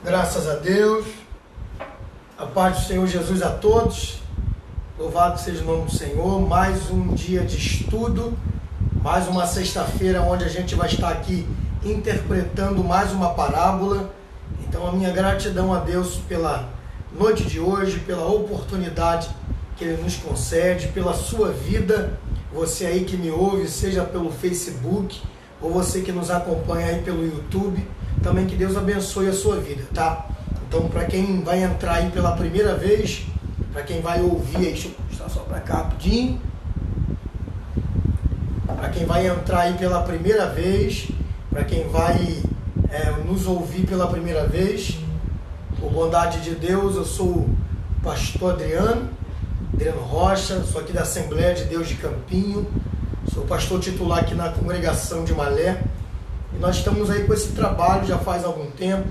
Graças a Deus, a paz do Senhor Jesus a todos, louvado seja o nome do Senhor. Mais um dia de estudo, mais uma sexta-feira onde a gente vai estar aqui interpretando mais uma parábola. Então a minha gratidão a Deus pela noite de hoje, pela oportunidade que Ele nos concede, pela sua vida, você aí que me ouve, seja pelo Facebook ou você que nos acompanha aí pelo YouTube, também que Deus abençoe a sua vida, tá? Então, para quem vai entrar aí pela primeira vez, para quem vai ouvir aí, deixa eu mostrar só para cá rapidinho. Para quem vai entrar aí pela primeira vez, para quem vai nos ouvir pela primeira vez, por bondade de Deus, eu sou o pastor Adriano Rocha, sou aqui da Assembleia de Deus de Campinho, sou pastor titular aqui na congregação de Malé, e nós estamos aí com esse trabalho já faz algum tempo,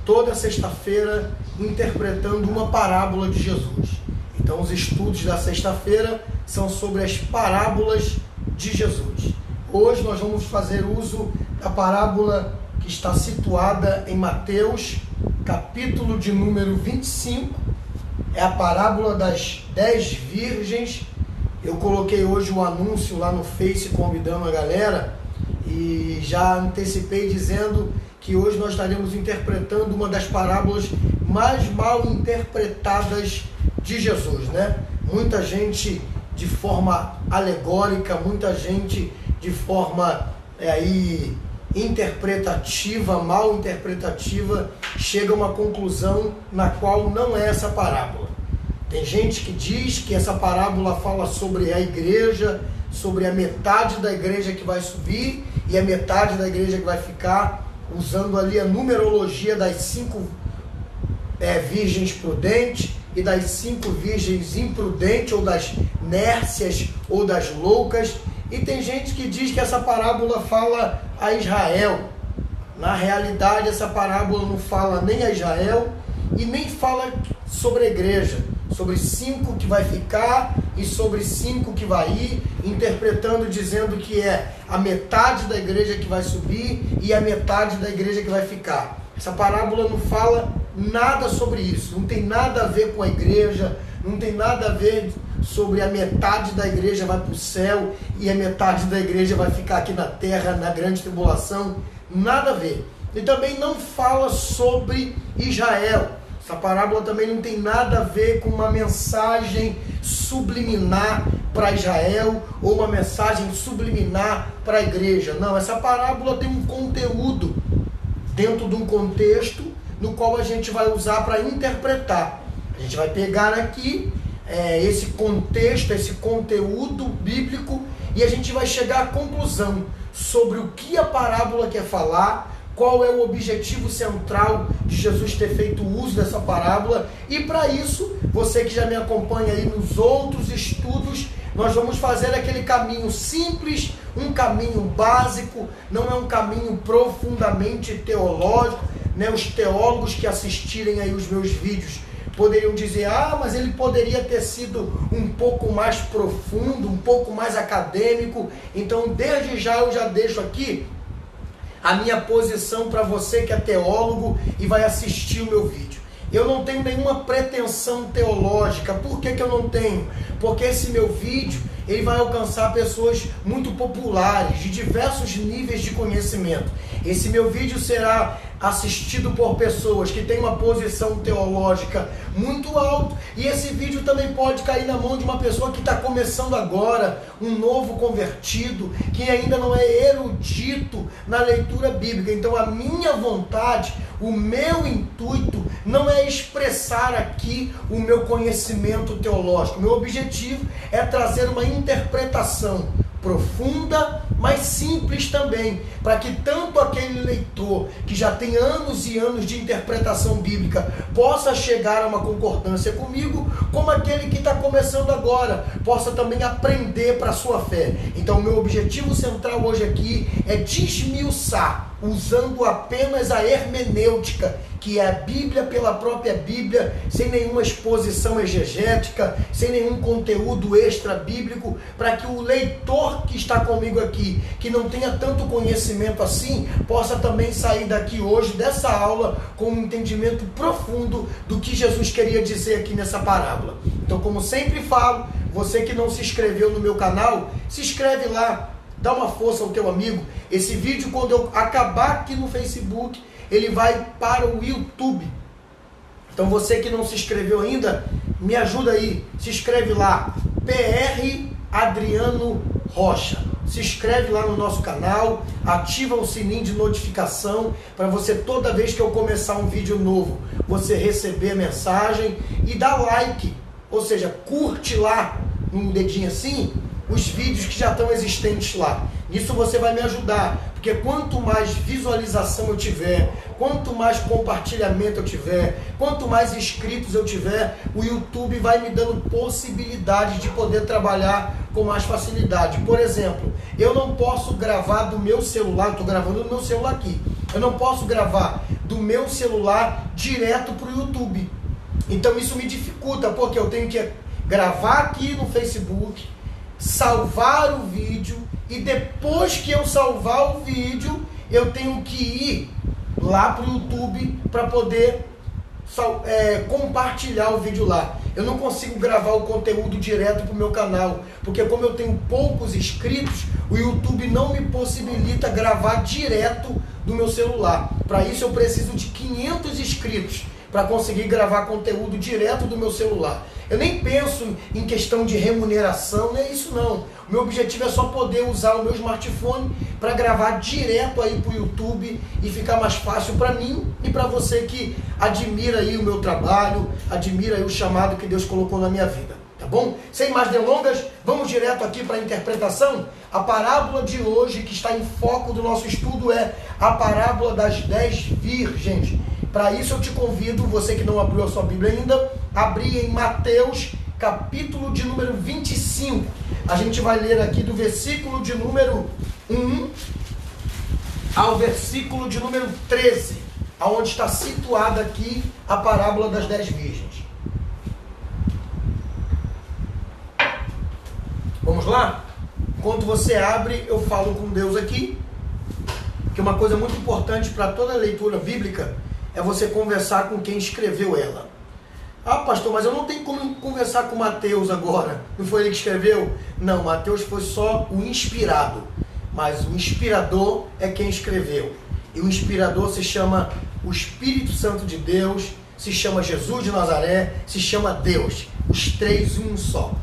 toda sexta-feira interpretando uma parábola de Jesus. Então os estudos da sexta-feira são sobre as parábolas de Jesus. Hoje nós vamos fazer uso da parábola que está situada em Mateus, capítulo de número 25, é a parábola das 10 virgens. Eu coloquei hoje um anúncio lá no Face convidando a galera e já antecipei dizendo que hoje nós estaremos interpretando uma das parábolas mais mal interpretadas de Jesus, né? Muita gente de forma alegórica, muita gente de forma interpretativa, mal interpretativa, chega a uma conclusão na qual não é essa parábola. Tem gente que diz que essa parábola fala sobre a igreja, sobre a metade da igreja que vai subir e a metade da igreja que vai ficar, usando ali a numerologia das 5 virgens prudentes e das 5 virgens imprudentes, ou das nércias, ou das loucas. E tem gente que diz que essa parábola fala a Israel. Na realidade, essa parábola não fala nem a Israel e nem fala sobre a igreja, sobre 5 que vai ficar e sobre 5 que vai ir, interpretando, dizendo que é a metade da igreja que vai subir e a metade da igreja que vai ficar. Essa parábola não fala nada sobre isso, não tem nada a ver com a igreja, não tem nada a ver sobre a metade da igreja vai para o céu e a metade da igreja vai ficar aqui na terra, na grande tribulação, nada a ver. E também não fala sobre Israel. Essa parábola também não tem nada a ver com uma mensagem subliminar para Israel ou uma mensagem subliminar para a igreja. Não, essa parábola tem um conteúdo dentro de um contexto no qual a gente vai usar para interpretar. A gente vai pegar aqui esse contexto, esse conteúdo bíblico, e a gente vai chegar à conclusão sobre o que a parábola quer falar, qual é o objetivo central de Jesus ter feito uso dessa parábola. E para isso, você que já me acompanha aí nos outros estudos, nós vamos fazer aquele caminho simples, um caminho básico, não é um caminho profundamente teológico, né? Os teólogos que assistirem aí os meus vídeos poderiam dizer, mas ele poderia ter sido um pouco mais profundo, um pouco mais acadêmico. Então, desde já eu já deixo aqui a minha posição para você que é teólogo e vai assistir o meu vídeo. Eu não tenho nenhuma pretensão teológica. Por que eu não tenho? Porque esse meu vídeo ele vai alcançar pessoas muito populares, de diversos níveis de conhecimento. Esse meu vídeo será assistido por pessoas que têm uma posição teológica muito alta, e esse vídeo também pode cair na mão de uma pessoa que está começando agora, um novo convertido, que ainda não é erudito na leitura bíblica. Então a minha vontade, o meu intuito não é expressar aqui o meu conhecimento teológico. O meu objetivo é trazer uma interpretação profunda, mas simples também, para que tanto aquele leitor que já tem anos e anos de interpretação bíblica possa chegar a uma concordância comigo, como aquele que está começando agora possa também aprender para a sua fé. Então o meu objetivo central hoje aqui é desmiuçar usando apenas a hermenêutica, que é a Bíblia pela própria Bíblia, sem nenhuma exposição exegética, sem nenhum conteúdo extra bíblico, para que o leitor que está comigo aqui, que não tenha tanto conhecimento assim, possa também sair daqui hoje, dessa aula, com um entendimento profundo do que Jesus queria dizer aqui nessa parábola. Então, como sempre falo, você que não se inscreveu no meu canal, se inscreve lá, dá uma força ao teu amigo. Esse vídeo, quando eu acabar aqui no Facebook, ele vai para o YouTube. Então você que não se inscreveu ainda, me ajuda aí. Se inscreve lá, PR Adriano Rocha. Se inscreve lá no nosso canal, ativa o sininho de notificação para você, toda vez que eu começar um vídeo novo, você receber a mensagem e dá like. Ou seja, curte lá, um dedinho assim, os vídeos que já estão existentes lá. Isso você vai me ajudar, porque quanto mais visualização eu tiver, quanto mais compartilhamento eu tiver, quanto mais inscritos eu tiver, o YouTube vai me dando possibilidade de poder trabalhar com mais facilidade. Por exemplo, eu não posso gravar do meu celular, eu estou gravando do meu celular aqui, eu não posso gravar do meu celular direto para o YouTube. Então isso me dificulta, porque eu tenho que gravar aqui no Facebook, salvar o vídeo, e depois que eu salvar o vídeo, eu tenho que ir lá para o YouTube para poder compartilhar o vídeo lá. Eu não consigo gravar o conteúdo direto para o meu canal, porque como eu tenho poucos inscritos, o YouTube não me possibilita gravar direto do meu celular. Para isso eu preciso de 500 inscritos para conseguir gravar conteúdo direto do meu celular. Eu nem penso em questão de remuneração, não é isso não. O meu objetivo é só poder usar o meu smartphone para gravar direto aí para o YouTube e ficar mais fácil para mim e para você que admira aí o meu trabalho, admira aí o chamado que Deus colocou na minha vida, tá bom? Sem mais delongas, vamos direto aqui para a interpretação. A parábola de hoje que está em foco do nosso estudo é a parábola das 10 virgens. Para isso eu te convido, você que não abriu a sua Bíblia ainda, a abrir em Mateus, capítulo de número 25. A gente vai ler aqui do versículo de número 1 ao versículo de número 13, aonde está situada aqui a parábola das 10 virgens. Vamos lá? Enquanto você abre, eu falo com Deus aqui, que uma coisa muito importante para toda leitura bíblica é você conversar com quem escreveu ela. Ah, pastor, mas eu não tenho como conversar com Mateus agora. Não foi ele que escreveu? Não, Mateus foi só o inspirado. Mas o inspirador é quem escreveu. E o inspirador se chama o Espírito Santo de Deus, se chama Jesus de Nazaré, se chama Deus. Os três, um só.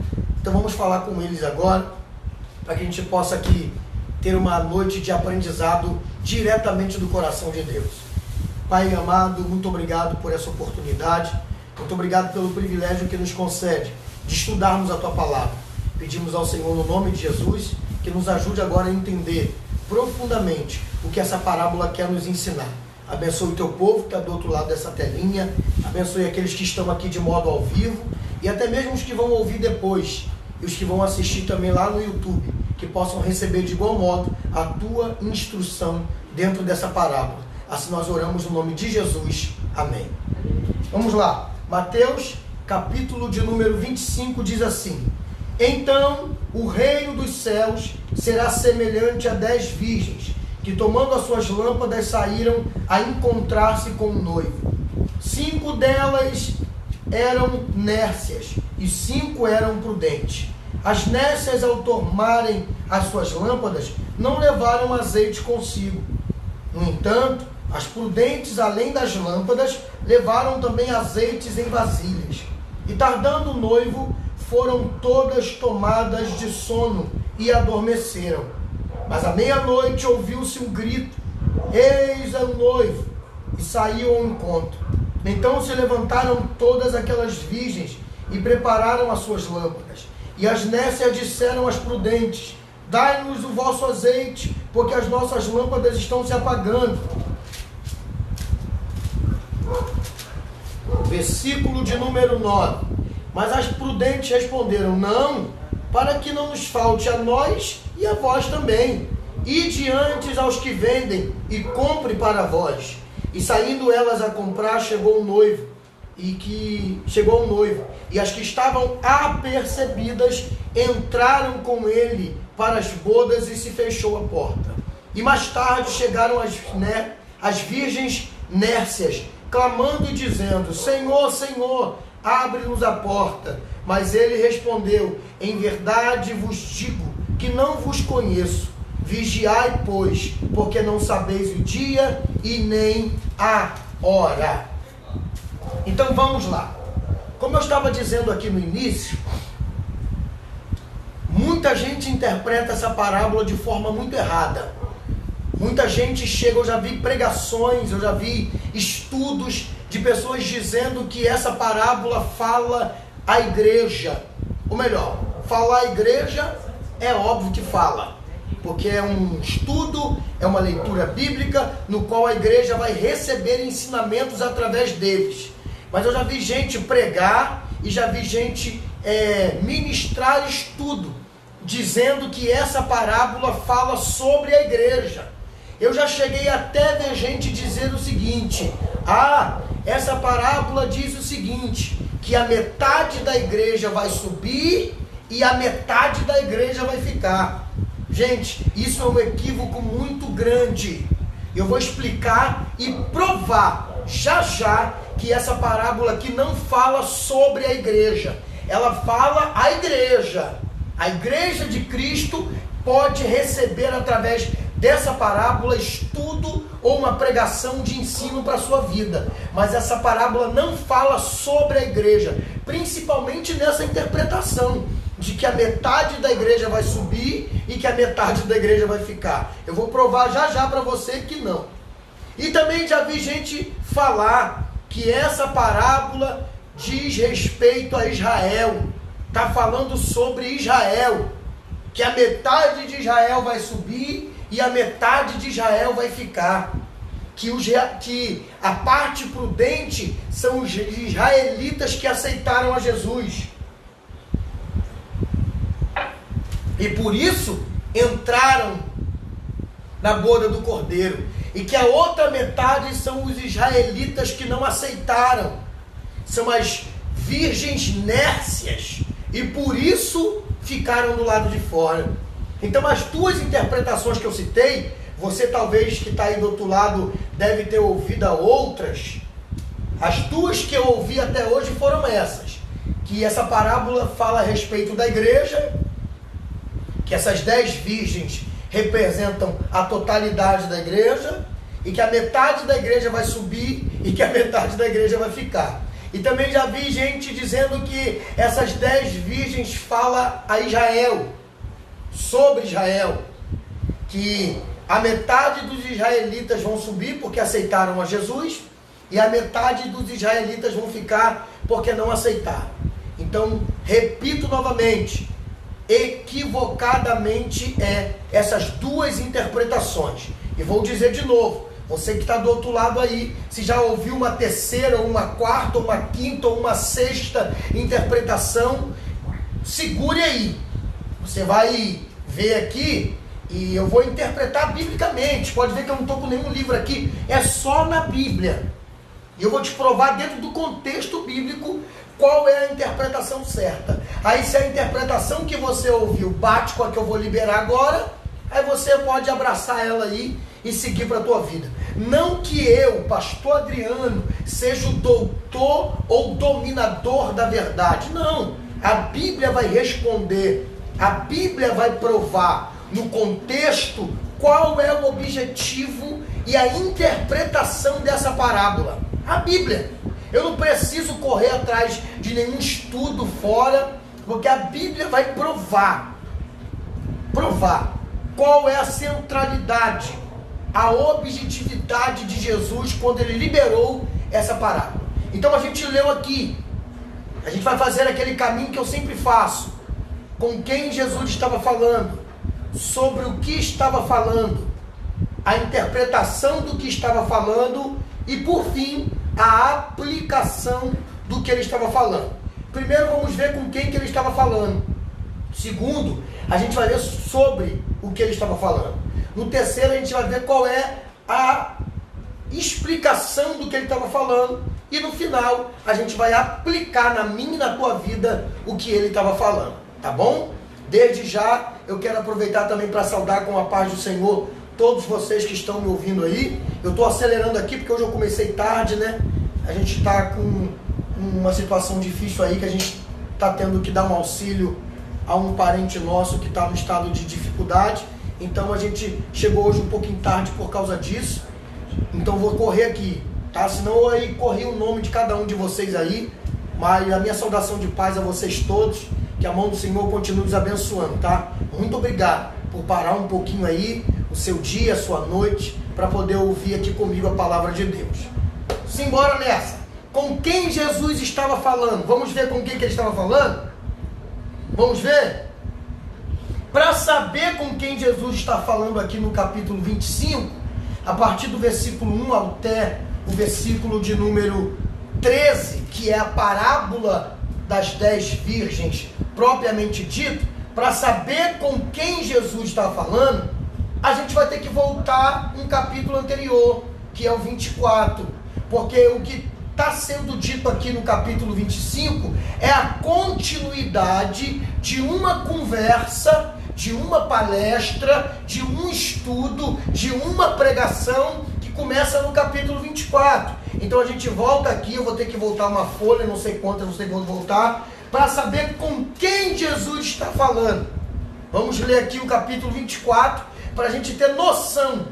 Então vamos falar com eles agora, para que a gente possa aqui ter uma noite de aprendizado diretamente do coração de Deus. Pai amado, muito obrigado por essa oportunidade. Muito obrigado pelo privilégio que nos concede de estudarmos a Tua Palavra. Pedimos ao Senhor, no nome de Jesus, que nos ajude agora a entender profundamente o que essa parábola quer nos ensinar. Abençoe o Teu povo que está do outro lado dessa telinha. Abençoe aqueles que estão aqui de modo ao vivo. E até mesmo os que vão ouvir depois. E os que vão assistir também lá no YouTube. Que possam receber de igual modo a Tua instrução dentro dessa parábola. Assim nós oramos no nome de Jesus. Amém. Vamos lá. Mateus, capítulo de número 25, diz assim: Então o reino dos céus será semelhante a 10 virgens, que tomando as suas lâmpadas saíram a encontrar-se com o noivo. 5 delas eram nércias e 5 eram prudentes. As nércias, ao tomarem as suas lâmpadas, não levaram azeite consigo. No entanto, as prudentes, além das lâmpadas, levaram também azeites em vasilhas. E tardando o noivo, foram todas tomadas de sono e adormeceram. Mas à meia-noite ouviu-se um grito: Eis o noivo! E saiu ao encontro. Então se levantaram todas aquelas virgens e prepararam as suas lâmpadas. E as nércias disseram às prudentes: Dai-nos o vosso azeite, porque as nossas lâmpadas estão se apagando. Versículo de número 9. Mas as prudentes responderam: Não, para que não nos falte a nós e a vós também. ide antes aos que vendem e compre para vós. E saindo elas a comprar, chegou o noivo. E as que estavam apercebidas entraram com ele para as bodas e se fechou a porta. E mais tarde chegaram as virgens nércias, clamando e dizendo: Senhor, Senhor, abre-nos a porta. Mas ele respondeu: em verdade vos digo que não vos conheço. Vigiai, pois, porque não sabeis o dia e nem a hora. Então vamos lá. Como eu estava dizendo aqui no início, muita gente interpreta essa parábola de forma muito errada. Muita gente chega, eu já vi pregações, eu já vi estudos de pessoas dizendo que essa parábola fala a igreja. Ou melhor, falar a igreja é óbvio que fala, porque é um estudo, é uma leitura bíblica no qual a igreja vai receber ensinamentos através deles. Mas eu já vi gente pregar e já vi gente ministrar estudo, dizendo que essa parábola fala sobre a igreja. Eu já cheguei até a ver gente dizer o seguinte: essa parábola diz o seguinte, que a metade da igreja vai subir e a metade da igreja vai ficar. Gente, isso é um equívoco muito grande. Eu vou explicar e provar já que essa parábola aqui não fala sobre a igreja. Ela fala a igreja. A igreja de Cristo pode receber através dessa parábola estudo ou uma pregação de ensino para a sua vida. Mas essa parábola não fala sobre a igreja, principalmente nessa interpretação de que a metade da igreja vai subir e que a metade da igreja vai ficar. Eu vou provar já para você que não. E também já vi gente falar que essa parábola diz respeito a Israel. Está falando sobre Israel, que a metade de Israel vai subir e a metade de Israel vai ficar. Que a parte prudente são os israelitas que aceitaram a Jesus. E por isso entraram na boda do Cordeiro. E que a outra metade são os israelitas que não aceitaram. São as virgens nércias. E por isso ficaram do lado de fora. Então as duas interpretações que eu citei, você talvez que está aí do outro lado deve ter ouvido outras. As duas que eu ouvi até hoje foram essas. Que essa parábola fala a respeito da igreja, que essas 10 virgens representam a totalidade da igreja, e que a metade da igreja vai subir e que a metade da igreja vai ficar. E também já vi gente dizendo que essas 10 virgens falam a Israel, sobre Israel, que a metade dos israelitas vão subir porque aceitaram a Jesus, e a metade dos israelitas vão ficar porque não aceitaram. Então, repito novamente, equivocadamente essas duas interpretações. E vou dizer de novo, você que está do outro lado aí, se já ouviu uma terceira, ou uma quarta, ou uma quinta, ou uma sexta interpretação, segure aí. Você vai ver aqui e eu vou interpretar biblicamente. Pode ver que eu não estou com nenhum livro aqui, é só na Bíblia. E eu vou te provar dentro do contexto bíblico qual é a interpretação certa. Aí se a interpretação que você ouviu bate com a que eu vou liberar agora, aí você pode abraçar ela aí e seguir para a tua vida. Não que eu, pastor Adriano, seja o doutor ou dominador da verdade. Não. A Bíblia vai responder. A Bíblia vai provar no contexto qual é o objetivo e a interpretação dessa parábola. A Bíblia. Eu não preciso correr atrás de nenhum estudo fora, porque a Bíblia vai provar qual é a centralidade, a objetividade de Jesus quando ele liberou essa parábola. Então a gente leu aqui, a gente vai fazer aquele caminho que eu sempre faço, com quem Jesus estava falando, sobre o que estava falando, a interpretação do que estava falando e por fim a aplicação do que ele estava falando. Primeiro vamos ver com quem que ele estava falando. Segundo, a gente vai ver sobre o que ele estava falando. No terceiro a gente vai ver qual é a explicação do que ele estava falando. E no final a gente vai aplicar na minha e na tua vida o que ele estava falando. Tá bom? Desde já eu quero aproveitar também para saudar com a paz do Senhor todos vocês que estão me ouvindo aí. Eu estou acelerando aqui porque hoje eu comecei tarde, né? A gente está com uma situação difícil aí, que a gente está tendo que dar um auxílio a um parente nosso que está no estado de dificuldade. Então a gente chegou hoje um pouquinho tarde por causa disso. Então vou correr aqui, tá? Senão eu aí corri o nome de cada um de vocês aí. Mas a minha saudação de paz a vocês todos. Que a mão do Senhor continue nos abençoando, tá? Muito obrigado por parar um pouquinho aí o seu dia, a sua noite, para poder ouvir aqui comigo a palavra de Deus. Simbora nessa. Com quem Jesus estava falando? Vamos ver com quem que ele estava falando? Vamos ver? Para saber com quem Jesus está falando aqui no capítulo 25, a partir do versículo 1 até o versículo de número 13, que é a parábola das 10 virgens propriamente dito, para saber com quem Jesus está falando, a gente vai ter que voltar um capítulo anterior, que é o 24, porque o que está sendo dito aqui no capítulo 25 é a continuidade de uma conversa, de uma palestra, de um estudo, de uma pregação que começa no capítulo 24. Então a gente volta aqui, eu vou ter que voltar uma folha, não sei quantas, não sei quando voltar, para saber com quem Jesus está falando. Vamos ler aqui o capítulo 24, para a gente ter noção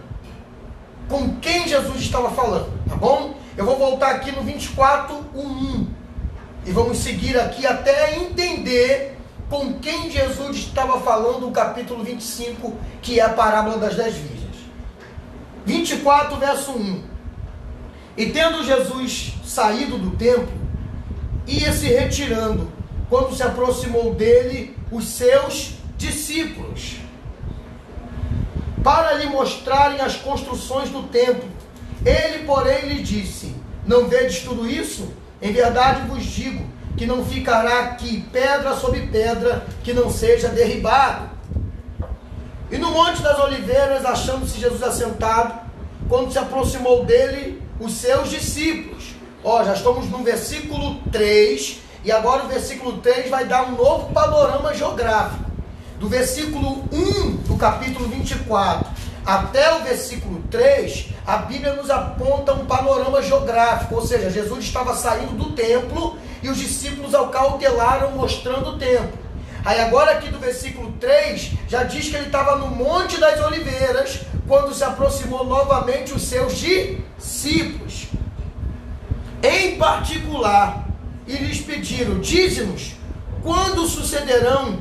com quem Jesus estava falando, tá bom? Eu vou voltar aqui no 24, 1, e vamos seguir aqui até entender com quem Jesus estava falando no capítulo 25, que é a parábola das 10 virgens. 24, verso 1. E tendo Jesus saído do templo, ia se retirando, quando se aproximou dele os seus discípulos, para lhe mostrarem as construções do templo. Ele, porém, lhe disse: não vedes tudo isso? Em verdade vos digo, que não ficará aqui pedra sobre pedra que não seja derribado. E no Monte das Oliveiras, achando-se Jesus assentado, quando se aproximou dele os seus discípulos. Já estamos no versículo 3, e agora o versículo 3 vai dar um novo panorama geográfico. Do versículo 1 do capítulo 24 até o versículo 3, a Bíblia nos aponta um panorama geográfico, ou seja, Jesus estava saindo do templo e os discípulos o cautelaram mostrando o templo. Aí agora aqui do versículo 3, já diz que ele estava no Monte das Oliveiras, quando se aproximou novamente os seus discípulos. Em particular, e lhes pediram: dize-nos, quando sucederão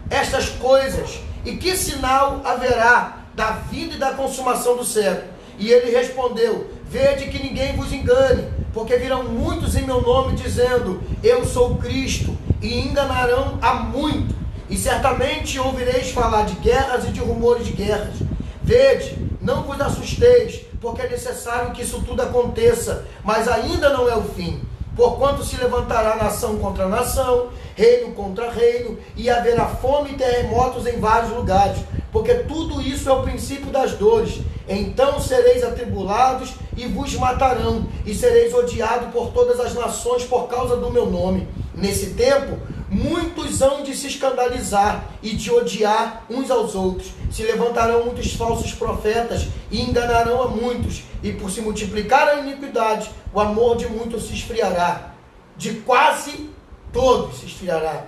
estas coisas, e que sinal haverá da vinda e da consumação do século? E ele respondeu: vede que ninguém vos engane, porque virão muitos em meu nome dizendo: eu sou o Cristo, e enganarão a muito. E certamente ouvireis falar de guerras e de rumores de guerras. Vede, não vos assusteis, porque é necessário que isso tudo aconteça, mas ainda não é o fim. Porquanto se levantará nação contra nação, reino contra reino, e haverá fome e terremotos em vários lugares, porque tudo isso é o princípio das dores. Então sereis atribulados e vos matarão, e sereis odiados por todas as nações por causa do meu nome. Nesse tempo, muitos hão de se escandalizar e de odiar uns aos outros. Se levantarão muitos falsos profetas e enganarão a muitos. E por se multiplicar a iniquidade, o amor de muitos se esfriará. De quase todos se esfriará.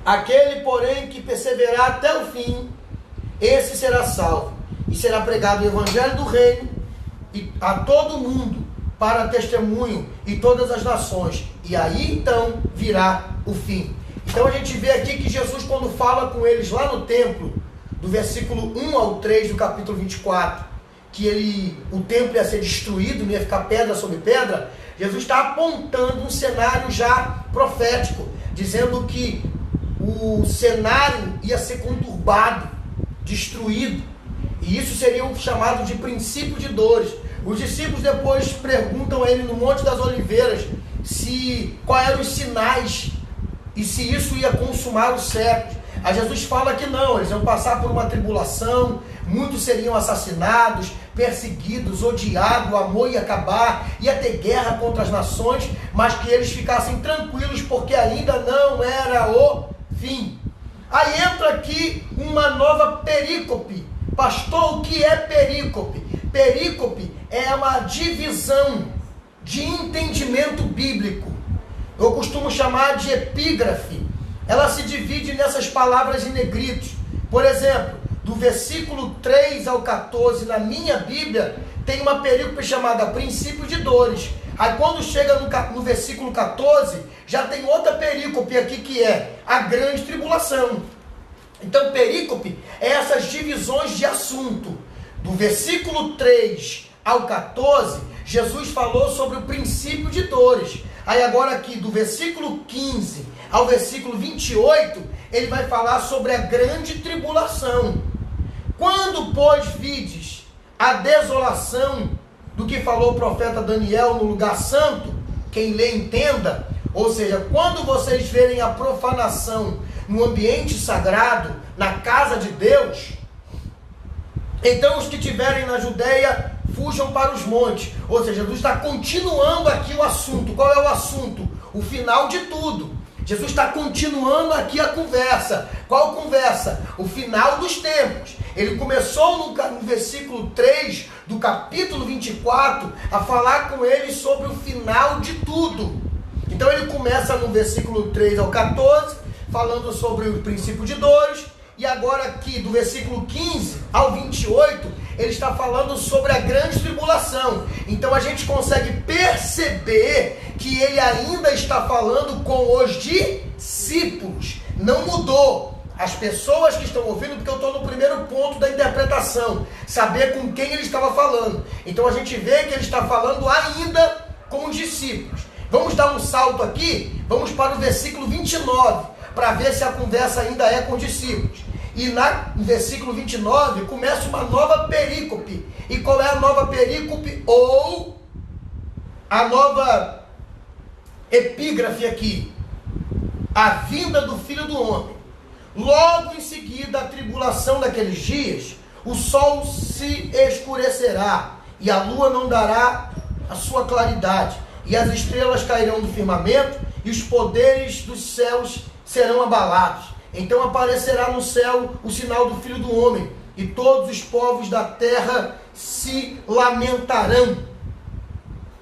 Aquele, porém, que perseverar até o fim, esse será salvo. E será pregado o evangelho do reino a todo mundo, para testemunho em todas as nações. E aí então virá o fim. Então a gente vê aqui que Jesus, quando fala com eles lá no templo, do versículo 1 ao 3 do capítulo 24, que o templo ia ser destruído, não ia ficar pedra sobre pedra, Jesus está apontando um cenário já profético, dizendo que o cenário ia ser conturbado, destruído, e isso seria o chamado de princípio de dores. Os discípulos depois perguntam a ele no Monte das Oliveiras quais eram os sinais e se isso ia consumar os séculos. Aí Jesus fala que não, eles iam passar por uma tribulação, muitos seriam assassinados, perseguidos, odiados, o amor ia acabar, ia ter guerra contra as nações, mas que eles ficassem tranquilos porque ainda não era o fim. Aí entra aqui uma nova perícope. Pastor, o que é perícope? Perícope é uma divisão de entendimento bíblico. Eu costumo chamar de epígrafe. Ela se divide nessas palavras em negritos. Por exemplo, do versículo 3 ao 14, na minha Bíblia, tem uma perícope chamada princípio de dores. Aí quando chega no versículo 14, já tem outra perícope aqui que é a grande tribulação. Então perícope é essas divisões de assunto. Do versículo 3 ao 14, Jesus falou sobre o princípio de dores. Aí agora aqui do versículo 15 ao versículo 28, ele vai falar sobre a grande tribulação. Quando, pois, vides a desolação do que falou o profeta Daniel no lugar santo, quem lê entenda, ou seja, quando vocês verem a profanação no ambiente sagrado, na casa de Deus, então os que estiverem na Judeia fujam para os montes. Ou seja, Jesus está continuando aqui o assunto. Qual é o assunto? O final de tudo. Jesus está continuando aqui a conversa. Qual conversa? O final dos tempos. Ele começou no versículo 3 do capítulo 24 a falar com eles sobre o final de tudo. Então ele começa no versículo 3 ao 14, falando sobre o princípio de dores. E agora aqui, do versículo 15 ao 28, ele está falando sobre a grande tribulação. Então a gente consegue perceber que ele ainda está falando com os discípulos. Não mudou. As pessoas que estão ouvindo, porque eu estou no primeiro ponto da interpretação, saber com quem ele estava falando. Então a gente vê que ele está falando ainda com os discípulos. Vamos dar um salto aqui, vamos para o versículo 29, para ver se a conversa ainda é com os discípulos. E no versículo 29 começa uma nova perícope. E qual é a nova perícope? Ou a nova epígrafe aqui? A vinda do Filho do Homem. Logo em seguida, a tribulação daqueles dias, o sol se escurecerá, e a lua não dará a sua claridade, e as estrelas cairão do firmamento, e os poderes dos céus serão abalados. Então aparecerá no céu o sinal do Filho do Homem, e todos os povos da terra se lamentarão,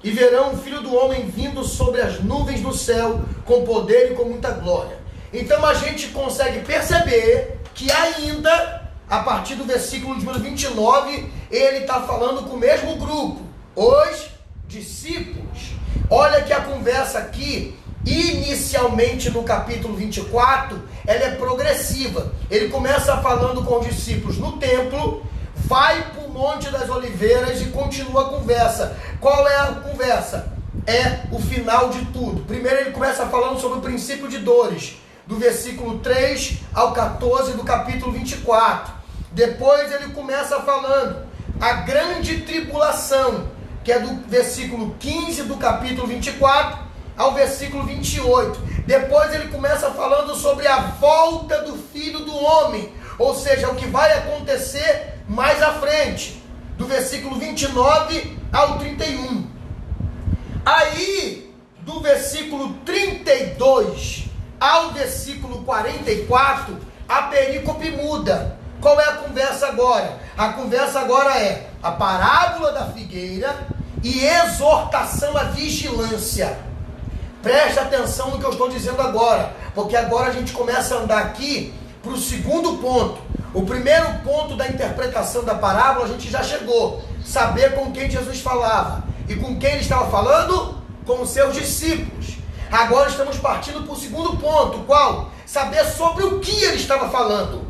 e verão o Filho do Homem vindo sobre as nuvens do céu, com poder e com muita glória. Então a gente consegue perceber que ainda, a partir do versículo número 29, ele está falando com o mesmo grupo, os discípulos. Olha que a conversa aqui, inicialmente no capítulo 24, ela é progressiva. Ele começa falando com os discípulos no templo, vai para o Monte das Oliveiras e continua a conversa. Qual é a conversa? É o final de tudo. Primeiro ele começa falando sobre o princípio de dores, do versículo 3 ao 14 do capítulo 24. Depois ele começa falando a grande tribulação, que é do versículo 15 do capítulo 24 ao versículo 28. Depois ele começa falando sobre a volta do Filho do Homem, ou seja, o que vai acontecer mais à frente, do versículo 29 ao 31. Aí, do versículo 32 ao versículo 44, a perícope muda. Qual é a conversa agora? A conversa agora é a parábola da figueira e exortação à vigilância. Preste atenção no que eu estou dizendo agora, porque agora a gente começa a andar aqui para o segundo ponto. O primeiro ponto da interpretação da parábola a gente já chegou. Saber com quem Jesus falava. E com quem ele estava falando? Com os seus discípulos. Agora estamos partindo para o segundo ponto. Qual? Saber sobre o que ele estava falando.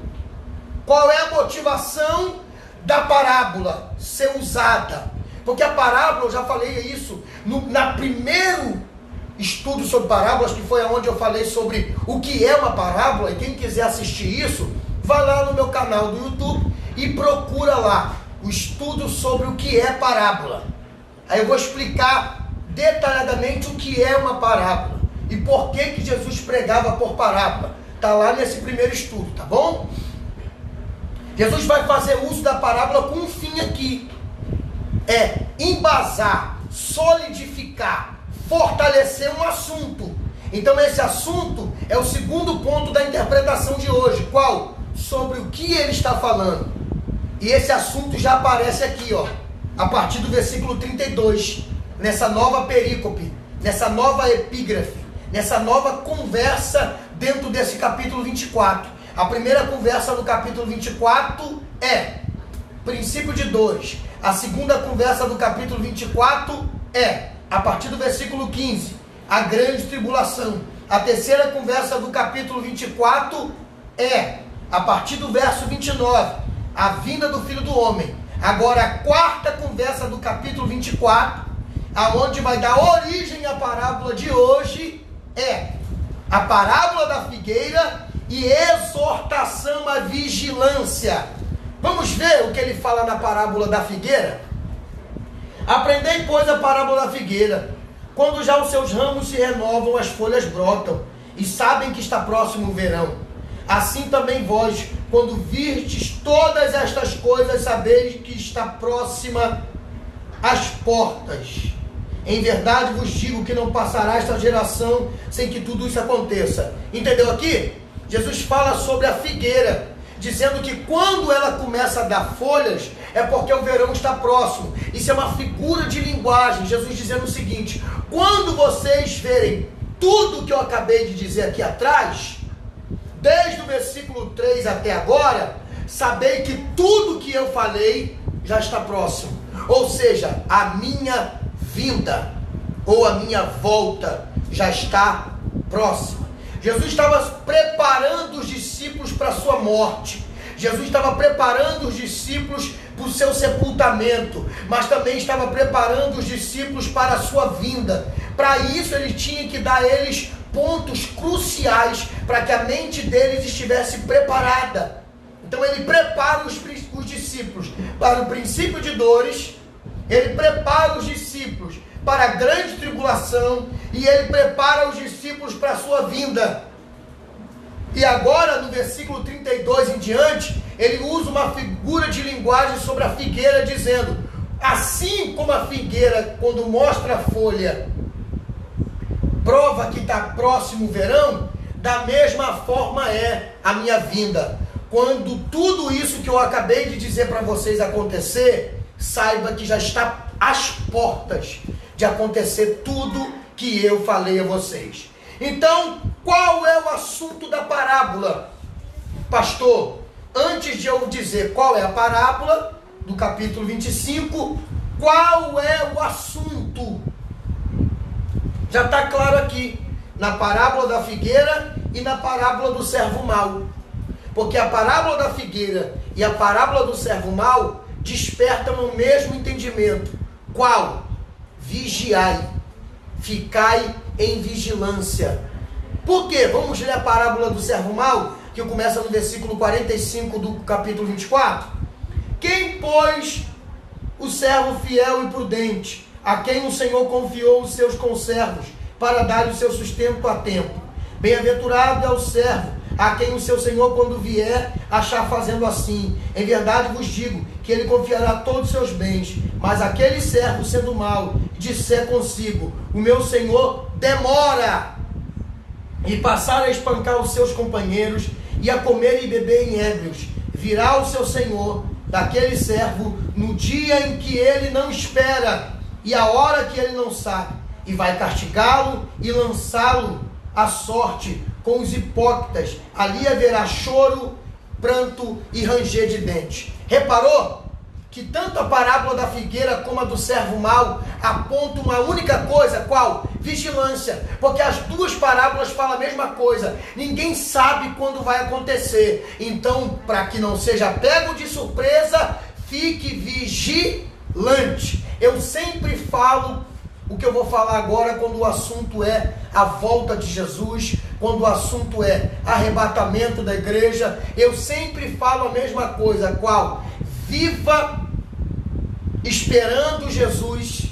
Qual é a motivação da parábola ser usada? Porque a parábola, eu já falei isso na primeiro estudo sobre parábolas, que foi onde eu falei sobre o que é uma parábola, e quem quiser assistir isso, vai lá no meu canal do YouTube e procura lá o estudo sobre o que é parábola. Aí eu vou explicar detalhadamente o que é uma parábola e por que Jesus pregava por parábola. Está lá nesse primeiro estudo, tá bom? Jesus vai fazer uso da parábola com um fim aqui. É embasar, solidificar, fortalecer um assunto. Então esse assunto é o segundo ponto da interpretação de hoje. Qual? Sobre o que ele está falando. E esse assunto já aparece aqui, ó, a partir do versículo 32, nessa nova perícope, nessa nova epígrafe, nessa nova conversa dentro desse capítulo 24. A primeira conversa no capítulo 24 é princípio de dores. A segunda conversa do capítulo 24 é, a partir do versículo 15, a grande tribulação. A terceira conversa do capítulo 24 é, a partir do verso 29, a vinda do Filho do Homem. Agora, a quarta conversa do capítulo 24, aonde vai dar origem à parábola de hoje, é a parábola da figueira e exortação à vigilância. Vamos ver o que ele fala na parábola da figueira? Aprendei, pois, a parábola da figueira. Quando já os seus ramos se renovam, as folhas brotam, e sabem que está próximo o verão. Assim também vós, quando virdes todas estas coisas, sabeis que está próxima as portas. Em verdade vos digo que não passará esta geração sem que tudo isso aconteça. Entendeu aqui? Jesus fala sobre a figueira, dizendo que quando ela começa a dar folhas, é porque o verão está próximo. Isso é uma figura de linguagem. Jesus dizendo o seguinte: quando vocês verem tudo que eu acabei de dizer aqui atrás, desde o versículo 3 até agora, sabei que tudo que eu falei já está próximo. Ou seja, a minha vinda, ou a minha volta, já está próxima. Jesus estava preparando os discípulos para a sua morte. Jesus estava preparando os discípulos para o seu sepultamento, mas também estava preparando os discípulos para a sua vinda. Para isso ele tinha que dar a eles pontos cruciais para que a mente deles estivesse preparada. Então ele prepara os discípulos para o princípio de dores, ele prepara os discípulos para a grande tribulação e ele prepara os discípulos para a sua vinda. E agora, no versículo 32 em diante, ele usa uma figura de linguagem sobre a figueira, dizendo: assim como a figueira, quando mostra a folha, prova que está próximo o verão, da mesma forma é a minha vinda. Quando tudo isso que eu acabei de dizer para vocês acontecer, saiba que já está às portas de acontecer tudo que eu falei a vocês. Então, qual é o assunto da parábola? Pastor, antes de eu dizer qual é a parábola, do capítulo 25, qual é o assunto? Já está claro aqui, na parábola da figueira e na parábola do servo mau. Porque a parábola da figueira e a parábola do servo mau despertam o mesmo entendimento. Qual? Vigiai, ficai em vigilância. Por quê? Vamos ler a parábola do servo mau, que começa no versículo 45 do capítulo 24. Quem, pois, o servo fiel e prudente, a quem o Senhor confiou os seus conservos, para dar o seu sustento a tempo? Bem-aventurado é o servo a quem o seu Senhor, quando vier, achar fazendo assim. Em verdade vos digo que ele confiará todos os seus bens. Mas aquele servo, sendo mau, disser consigo: o meu Senhor demora, e passar a espancar os seus companheiros, e a comer e beber em ébrios, virá o seu Senhor daquele servo no dia em que ele não espera, e a hora que ele não sabe, e vai castigá-lo e lançá-lo à sorte com os hipócritas. Ali haverá choro, pranto e ranger de dentes. Reparou que tanto a parábola da figueira como a do servo mau apontam uma única coisa? Qual? Vigilância. Porque as duas parábolas falam a mesma coisa. Ninguém sabe quando vai acontecer. Então, para que não seja pego de surpresa, fique vigilante. Eu sempre falo o que eu vou falar agora quando o assunto é a volta de Jesus, quando o assunto é arrebatamento da igreja. Eu sempre falo a mesma coisa. Qual? Viva esperando Jesus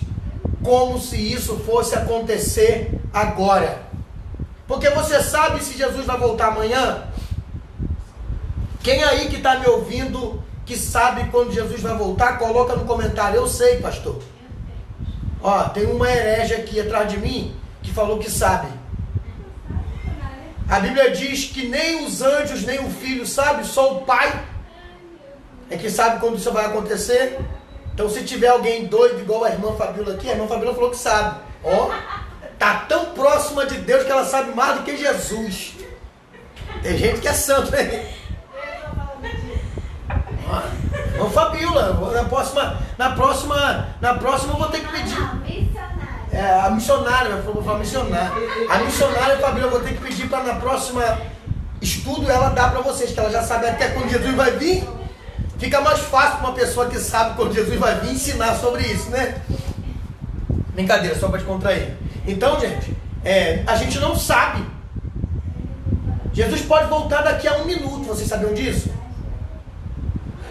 como se isso fosse acontecer agora. Porque você sabe se Jesus vai voltar amanhã? Quem aí que está me ouvindo, que sabe quando Jesus vai voltar, coloca no comentário. Eu sei, pastor. Ó, tem uma herege aqui atrás de mim, que falou que sabe. A Bíblia diz que nem os anjos, nem o filho sabe, só o pai é que sabe quando isso vai acontecer. Então se tiver alguém doido, igual a irmã Fabíola aqui, a irmã Fabíola falou que sabe. Ó, tá tão próxima de Deus que ela sabe mais do que Jesus. Tem gente que é santo, né? Irmã Fabíola, na próxima eu vou ter que pedir. A missionária, vou falar missionária. A missionária Fabíola, eu vou ter que pedir para na próxima estudo ela dar para vocês, que ela já sabe até quando Jesus vai vir. Fica mais fácil para uma pessoa que sabe quando Jesus vai vir ensinar sobre isso, né? Brincadeira, só para te contrair. Então, gente, a gente não sabe. Jesus pode voltar daqui a 1 minuto, vocês sabiam disso?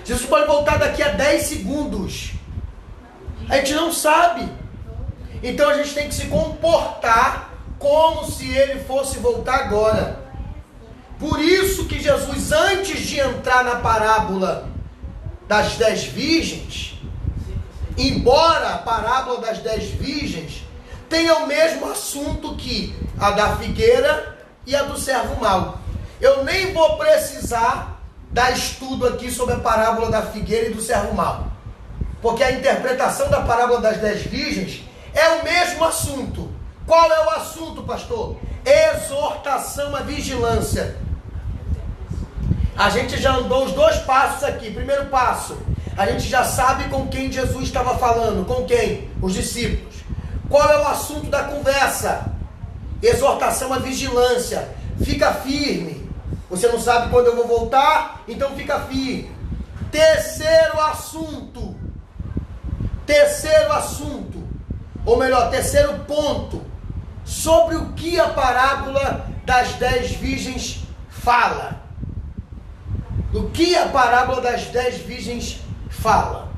Jesus pode voltar daqui a 10 segundos. A gente não sabe. Então a gente tem que se comportar como se ele fosse voltar agora. Por isso que Jesus, antes de entrar na parábola das 10 virgens, embora a parábola das 10 virgens tenha o mesmo assunto que a da figueira e a do servo mau, eu nem vou precisar dar estudo aqui sobre a parábola da figueira e do servo mau, porque a interpretação da parábola das 10 virgens é o mesmo assunto. Qual é o assunto, pastor? Exortação à vigilância. A gente já andou os 2 passos aqui. Primeiro passo, a gente já sabe com quem Jesus estava falando. Com quem? Os discípulos. Qual é o assunto da conversa? Exortação à vigilância. Fica firme. Você não sabe quando eu vou voltar? Então fica firme. Terceiro assunto. Ou melhor, terceiro ponto. Sobre o que a parábola das 10 virgens fala. O que a parábola das 10 virgens fala.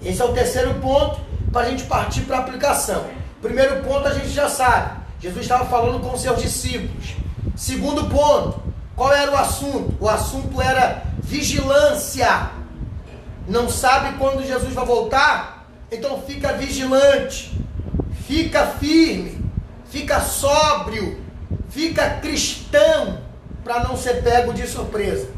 Esse é o terceiro ponto para a gente partir para a aplicação. Primeiro ponto a gente já sabe. Jesus estava falando com seus discípulos. Segundo ponto, qual era o assunto? O assunto era vigilância. Não sabe quando Jesus vai voltar? Então fica vigilante. Fica firme. Fica sóbrio. Fica cristão para não ser pego de surpresa.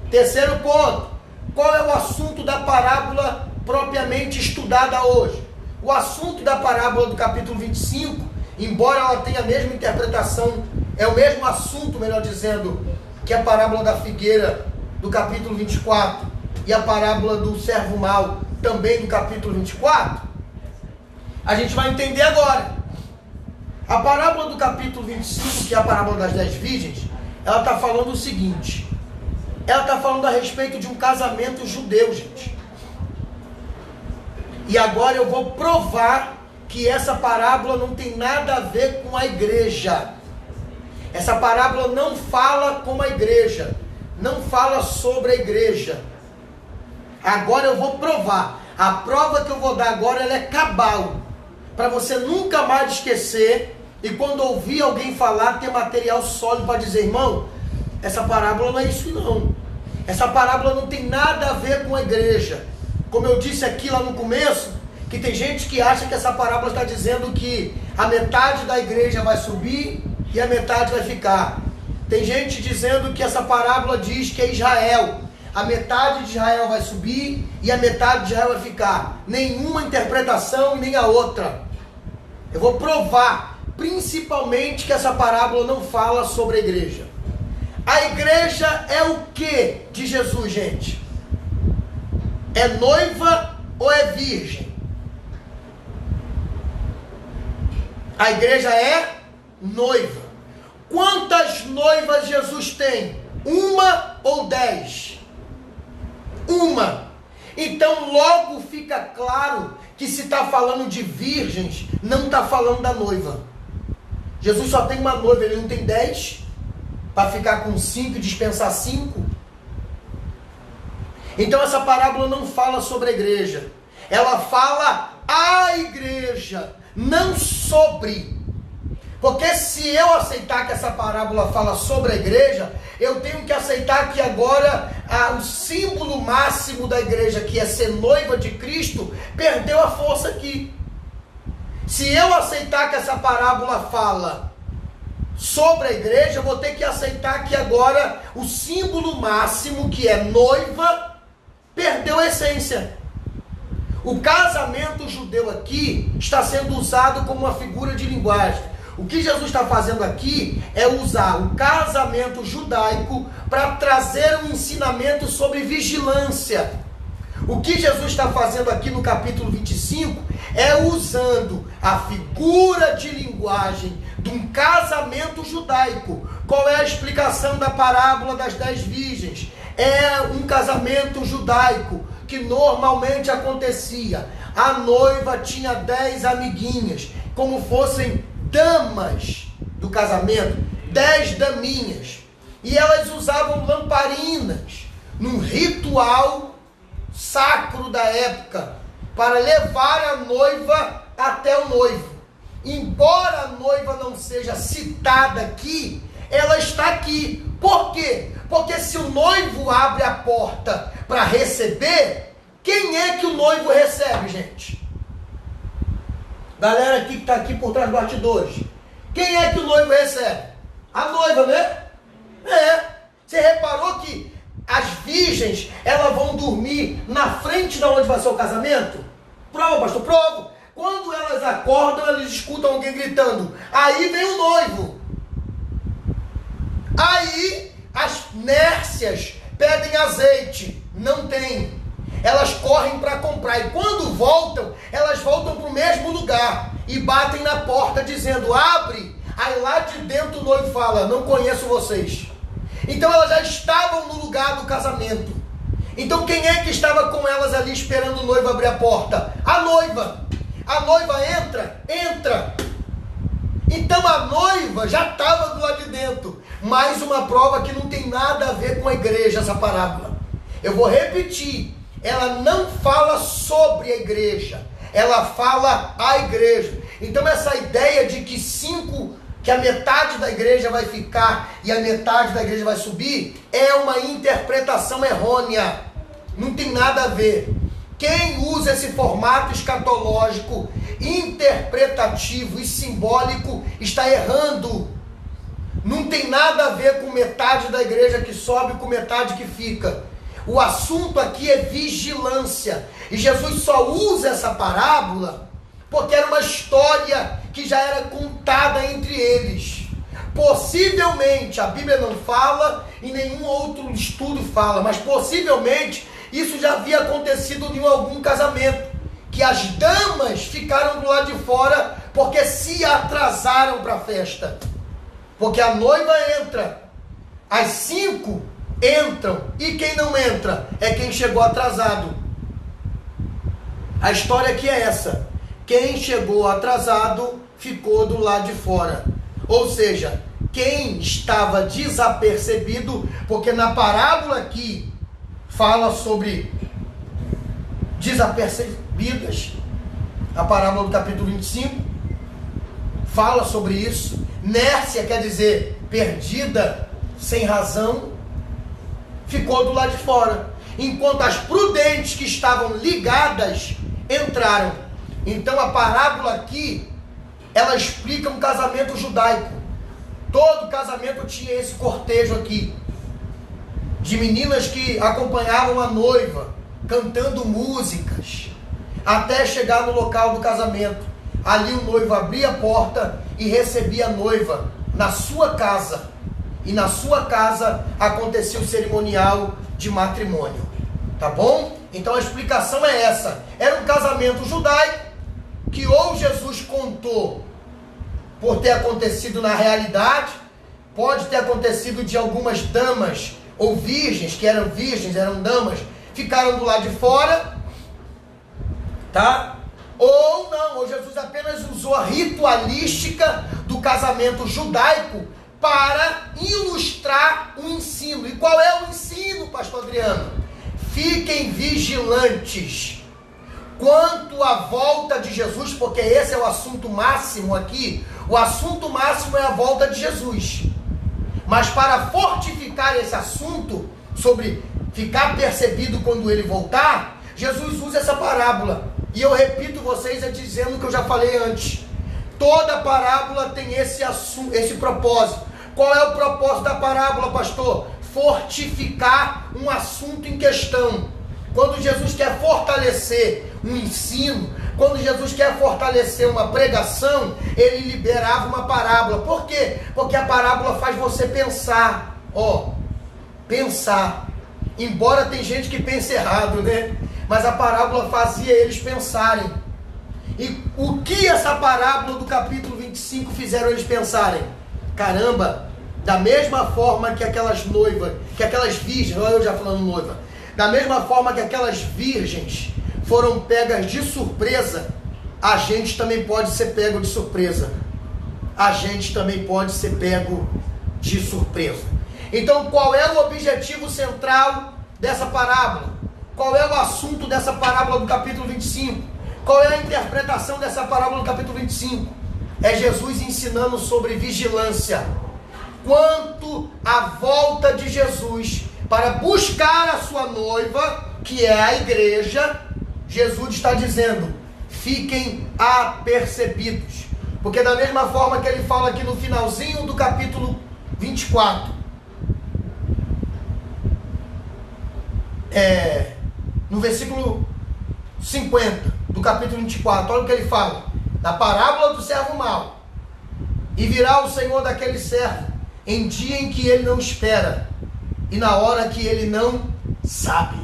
Terceiro ponto, qual é o assunto da parábola propriamente estudada hoje? O assunto da parábola do capítulo 25, embora ela tenha a mesma interpretação, é o mesmo assunto, melhor dizendo, que a parábola da figueira do capítulo 24 e a parábola do servo mau também do capítulo 24, a gente vai entender agora. A parábola do capítulo 25, que é a parábola das 10 virgens, ela está falando o seguinte. Ela está falando a respeito de um casamento judeu, gente. E agora eu vou provar que essa parábola não tem nada a ver com a igreja. Essa parábola não fala com a igreja. Não fala sobre a igreja. Agora eu vou provar. A prova que eu vou dar agora ela é cabal. Para você nunca mais esquecer. E quando ouvir alguém falar, ter material sólido para dizer, irmão, essa parábola não é isso não. Essa parábola não tem nada a ver com a igreja. Como eu disse aqui lá no começo, que tem gente que acha que essa parábola está dizendo que a metade da igreja vai subir e a metade vai ficar. Tem gente dizendo que essa parábola diz que é Israel. A metade de Israel vai subir e a metade de Israel vai ficar. Nenhuma interpretação e nem a outra. Eu vou provar, principalmente, que essa parábola não fala sobre a igreja. A igreja é o que de Jesus, gente? É noiva ou é virgem? A igreja é noiva. Quantas noivas Jesus tem? 1 ou 10? 1. Então logo fica claro que se está falando de virgens, não está falando da noiva. Jesus só tem uma noiva, ele não tem 10 para ficar com 5 e dispensar 5. Então essa parábola não fala sobre a igreja. Ela fala a igreja, não sobre. Porque se eu aceitar que essa parábola fala sobre a igreja, eu tenho que aceitar que agora o símbolo máximo da igreja, que é ser noiva de Cristo, perdeu a força aqui. Se eu aceitar que essa parábola fala sobre a igreja, eu vou ter que aceitar que agora o símbolo máximo, que é noiva, perdeu a essência. O casamento judeu aqui está sendo usado como uma figura de linguagem. O que Jesus está fazendo aqui é usar o casamento judaico para trazer um ensinamento sobre vigilância. O que Jesus está fazendo aqui no capítulo 25 é usando a figura de linguagem de um casamento judaico. Qual é a explicação da parábola das 10 virgens? É um casamento judaico que normalmente acontecia. A noiva tinha 10 amiguinhas, como fossem damas do casamento, 10 daminhas, e elas usavam lamparinas num ritual sacro da época para levar a noiva até o noivo. Embora a noiva não seja citada aqui, ela está aqui. Por quê? Porque se o noivo abre a porta para receber, quem é que o noivo recebe, gente? Galera aqui que está aqui por trás dos bastidores. Quem é que o noivo recebe? A noiva, né? Você reparou que as virgens, elas vão dormir na frente de onde vai ser o casamento? Prova, pastor, prova. Quando elas acordam, elas escutam alguém gritando. Aí vem o noivo. Aí as nércias pedem azeite. Não tem. Elas correm para comprar, e quando voltam, elas voltam para o mesmo lugar e batem na porta dizendo, abre. Aí lá de dentro o noivo fala, não conheço vocês. Então elas já estavam no lugar do casamento. Então quem é que estava com elas ali esperando o noivo abrir a porta? A noiva. A noiva entra. Então a noiva já estava do lado de dentro. Mais uma prova que não tem nada a ver com a igreja, essa parábola. Eu vou repetir. Ela não fala sobre a igreja, ela fala a igreja. Então essa ideia de que a metade da igreja vai ficar e a metade da igreja vai subir, é uma interpretação errônea. Não tem nada a ver. Quem usa esse formato escatológico, interpretativo e simbólico, está errando. Não tem nada a ver com metade da igreja que sobe com metade que fica. O assunto aqui é vigilância. E Jesus só usa essa parábola porque era uma história que já era contada entre eles. Possivelmente, a Bíblia não fala e nenhum outro estudo fala, mas possivelmente isso já havia acontecido em algum casamento, que as damas ficaram do lado de fora porque se atrasaram para a festa. Porque a noiva entra às 5, entram, e quem não entra é quem chegou atrasado. A história aqui é essa: quem chegou atrasado ficou do lado de fora. Ou seja, quem estava desapercebido, porque na parábola aqui fala sobre desapercebidas, a parábola do capítulo 25 fala sobre isso. Nércia quer dizer perdida, sem razão, ficou do lado de fora, enquanto as prudentes que estavam ligadas entraram. Então a parábola aqui, ela explica um casamento judaico. Todo casamento tinha esse cortejo aqui, de meninas que acompanhavam a noiva, cantando músicas, até chegar no local do casamento. Ali o noivo abria a porta e recebia a noiva na sua casa. E na sua casa acontecia o cerimonial de matrimônio. Tá bom? Então a explicação é essa. Era um casamento judaico que ou Jesus contou por ter acontecido na realidade, pode ter acontecido de algumas damas ou virgens, que eram virgens, eram damas, ficaram do lado de fora, tá? Ou não, ou Jesus apenas usou a ritualística do casamento judaico para ilustrar o ensino. E qual é o ensino, pastor Adriano? Fiquem vigilantes. quanto à volta de Jesus, porque esse é o assunto máximo aqui, o assunto máximo é a volta de Jesus. Mas para fortificar esse assunto, sobre ficar percebido quando ele voltar, Jesus usa essa parábola. E eu repito vocês dizendo o que eu já falei antes. Toda parábola tem esse propósito. Qual é o propósito da parábola, pastor? Fortificar um assunto em questão. Quando Jesus quer fortalecer um ensino, quando Jesus quer fortalecer uma pregação, ele liberava uma parábola. Por quê? Porque a parábola faz você pensar. Pensar. Embora tem gente que pense errado, né? Mas a parábola fazia eles pensarem. E o que essa parábola do capítulo 25 fizeram eles pensarem? Caramba, da mesma forma que aquelas noivas, que aquelas virgens, olha eu já falando noiva, da mesma forma que aquelas virgens foram pegas de surpresa, a gente também pode ser pego de surpresa. A gente também pode ser pego de surpresa. Então, qual é o objetivo central dessa parábola? Qual é o assunto dessa parábola do capítulo 25? Qual é a interpretação dessa parábola do capítulo 25? É Jesus ensinando sobre vigilância. Quanto à volta de Jesus para buscar a sua noiva, que é a igreja, Jesus está dizendo, fiquem apercebidos. Porque da mesma forma que ele fala aqui no finalzinho do capítulo 24, no versículo 50 do capítulo 24, olha o que ele fala, na parábola do servo mau, e virá o Senhor daquele servo em dia em que ele não espera e na hora que ele não sabe,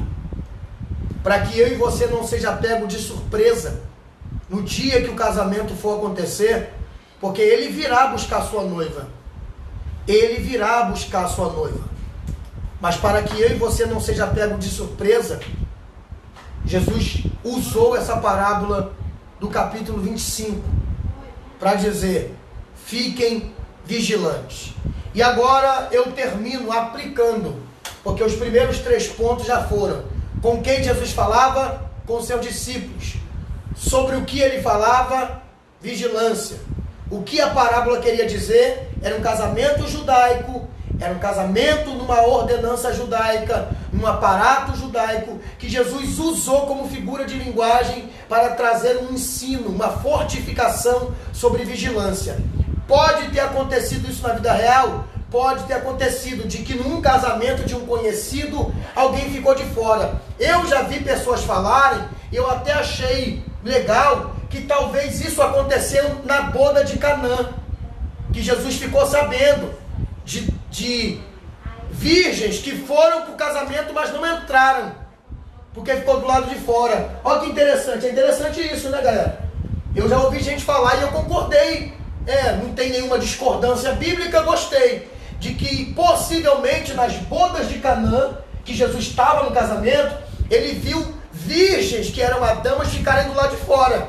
para que eu e você não seja pego de surpresa no dia que o casamento for acontecer, porque ele virá buscar sua noiva, ele virá buscar sua noiva. Mas para que eu e você não seja pego de surpresa, Jesus usou essa parábola do capítulo 25 para dizer, fiquem vigilantes. E agora eu termino aplicando, porque os primeiros 3 pontos já foram. Com quem Jesus falava? Com seus discípulos. Sobre o que ele falava? Vigilância. O que a parábola queria dizer? Era um casamento judaico, era um casamento numa ordenança judaica, num aparato judaico, que Jesus usou como figura de linguagem para trazer um ensino, uma fortificação sobre vigilância. Pode ter acontecido isso na vida real? Pode ter acontecido de que num casamento de um conhecido, alguém ficou de fora. Eu já vi pessoas falarem, eu até achei legal, que talvez isso aconteceu na boda de Canaã, que Jesus ficou sabendo de virgens que foram para o casamento, mas não entraram, porque ficou do lado de fora. Olha que interessante, é interessante isso, né, galera? Eu já ouvi gente falar e eu concordei, não tem nenhuma discordância bíblica, gostei, de que possivelmente nas bodas de Canaã, que Jesus estava no casamento, ele viu virgens que eram damas ficarem do lado de fora.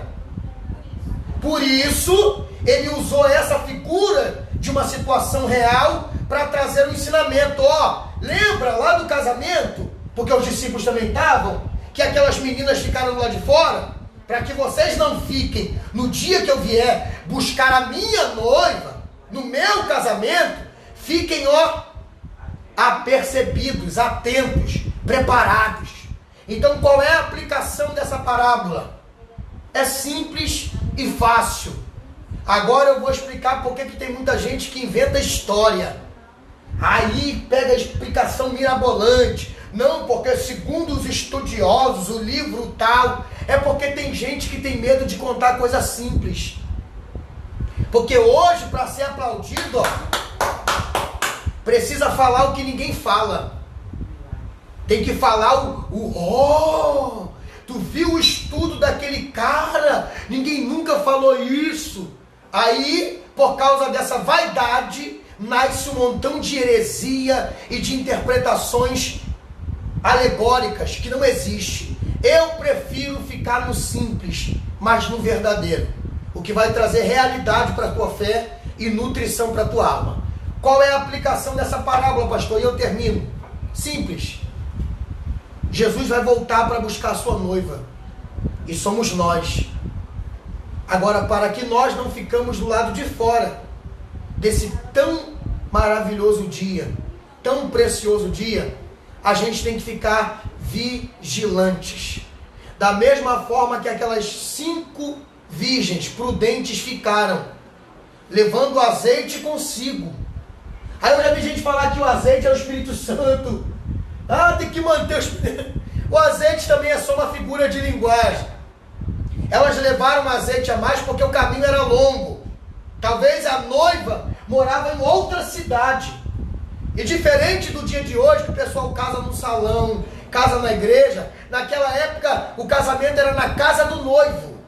Por isso, ele usou essa figura de uma situação real para trazer um ensinamento. Lembra lá do casamento, porque os discípulos também estavam, que aquelas meninas ficaram do lado de fora? Para que vocês não fiquem, no dia que eu vier buscar a minha noiva, no meu casamento, fiquem, apercebidos, atentos, preparados. Então, qual é a aplicação dessa parábola? É simples e fácil. Agora eu vou explicar porque que tem muita gente que inventa história. Aí pega a explicação mirabolante. Não, porque segundo os estudiosos, o livro tal, é porque tem gente que tem medo de contar coisa simples. Porque hoje, para ser aplaudido, precisa falar o que ninguém fala. Tem que falar tu viu o estudo daquele cara? Ninguém nunca falou isso. Aí, por causa dessa vaidade, nasce um montão de heresia e de interpretações alegóricas que não existe. Eu prefiro ficar no simples, mas no verdadeiro, o que vai trazer realidade para a tua fé e nutrição para a tua alma. Qual é a aplicação dessa parábola, pastor? E eu termino. Simples. Jesus vai voltar para buscar a sua noiva. e somos nós. Agora, para que nós não ficamos do lado de fora desse tão maravilhoso dia, tão precioso dia, a gente tem que ficar vigilantes. Da mesma forma que aquelas 5 virgens prudentes ficaram, levando o azeite consigo. Aí eu já vi gente falar que o azeite é o Espírito Santo. Tem que manter o Espírito. O azeite também é só uma figura de linguagem. Elas levaram azeite a mais porque o caminho era longo. Talvez a noiva morava em outra cidade. E diferente do dia de hoje, que o pessoal casa num salão, casa na igreja, naquela época o casamento era na casa do noivo.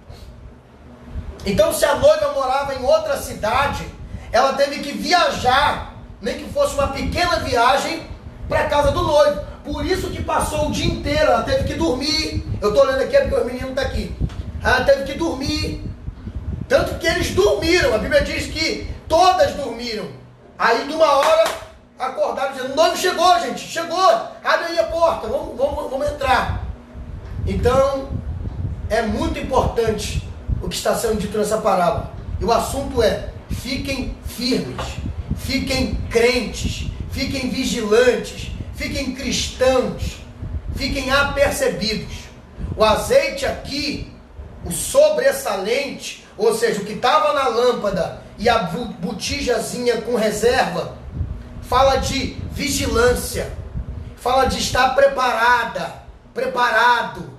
Então, se a noiva morava em outra cidade, ela teve que viajar, nem que fosse uma pequena viagem, para a casa do noivo. Por isso que passou o dia inteiro, ela teve que dormir. Eu estou olhando aqui porque o menino está aqui. Ela teve que dormir. Tanto que eles dormiram. A Bíblia diz que todas dormiram. Aí, de uma hora, acordaram dizendo: o noivo chegou, gente, chegou. Abre aí a porta, vamos entrar. Então, é muito importante o que está sendo dito nessa parábola. E o assunto é: fiquem firmes, fiquem crentes, fiquem vigilantes, fiquem cristãos, fiquem apercebidos. O azeite aqui, o sobressalente, ou seja, o que estava na lâmpada e a botijazinha com reserva, fala de vigilância, fala de estar preparado.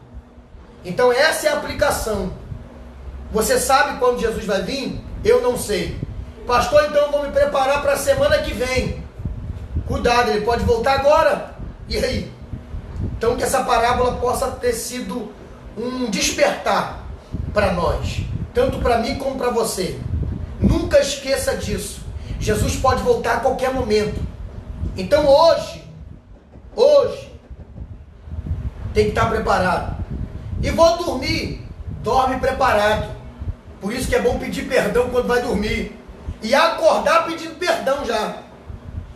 Então essa é a aplicação. Você sabe quando Jesus vai vir? Eu não sei. Pastor, então eu vou me preparar para a semana que vem. Cuidado, ele pode voltar agora. E aí? Então que essa parábola possa ter sido um despertar para nós. Tanto para mim como para você. Nunca esqueça disso. Jesus pode voltar a qualquer momento. Então hoje, tem que estar preparado. E vou dormir. Dorme preparado. Por isso que é bom pedir perdão quando vai dormir. E acordar pedindo perdão já.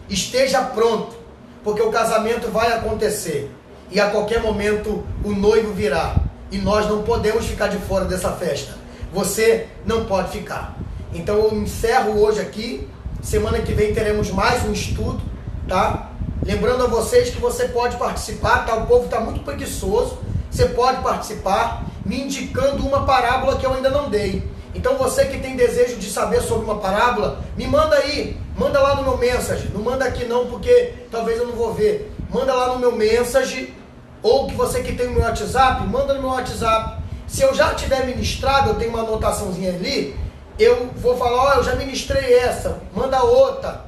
Esteja pronto. Porque o casamento vai acontecer. E a qualquer momento o noivo virá. E nós não podemos ficar de fora dessa festa. Você não pode ficar. Então eu encerro hoje aqui. Semana que vem teremos mais um estudo, tá? Lembrando a vocês que você pode participar, tá? O povo está muito preguiçoso. Você pode participar me indicando uma parábola que eu ainda não dei. Então você que tem desejo de saber sobre uma parábola, me manda aí. Manda lá no meu message. Não manda aqui não, porque talvez eu não vou ver. Manda lá no meu message. Ou que você que tem o meu WhatsApp, manda no meu WhatsApp. Se eu já tiver ministrado, eu tenho uma anotaçãozinha ali, eu vou falar: eu já ministrei essa, manda outra,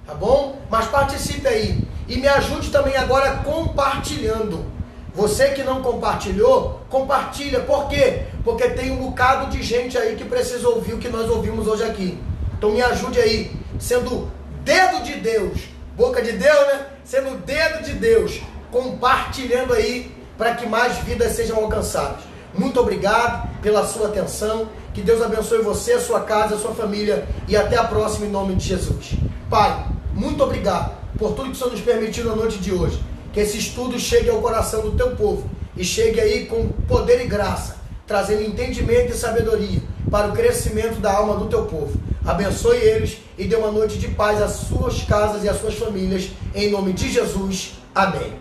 tá bom? Mas participe aí, e me ajude também agora compartilhando. Você que não compartilhou, compartilha. Por quê? Porque tem um bocado de gente aí que precisa ouvir o que nós ouvimos hoje aqui. Então me ajude aí, sendo dedo de Deus, boca de Deus, né? Sendo dedo de Deus, compartilhando aí, para que mais vidas sejam alcançadas. Muito obrigado pela sua atenção. Que Deus abençoe você, a sua casa, a sua família. E até a próxima em nome de Jesus. Pai, muito obrigado por tudo que o Senhor nos permitiu na noite de hoje. Que esse estudo chegue ao coração do teu povo. E chegue aí com poder e graça, trazendo entendimento e sabedoria para o crescimento da alma do teu povo. Abençoe eles e dê uma noite de paz às suas casas e às suas famílias. Em nome de Jesus. Amém.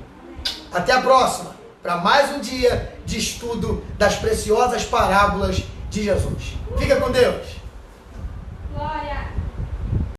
Até a próxima, para mais um dia de estudo das preciosas parábolas de Jesus. Fica com Deus. Glória.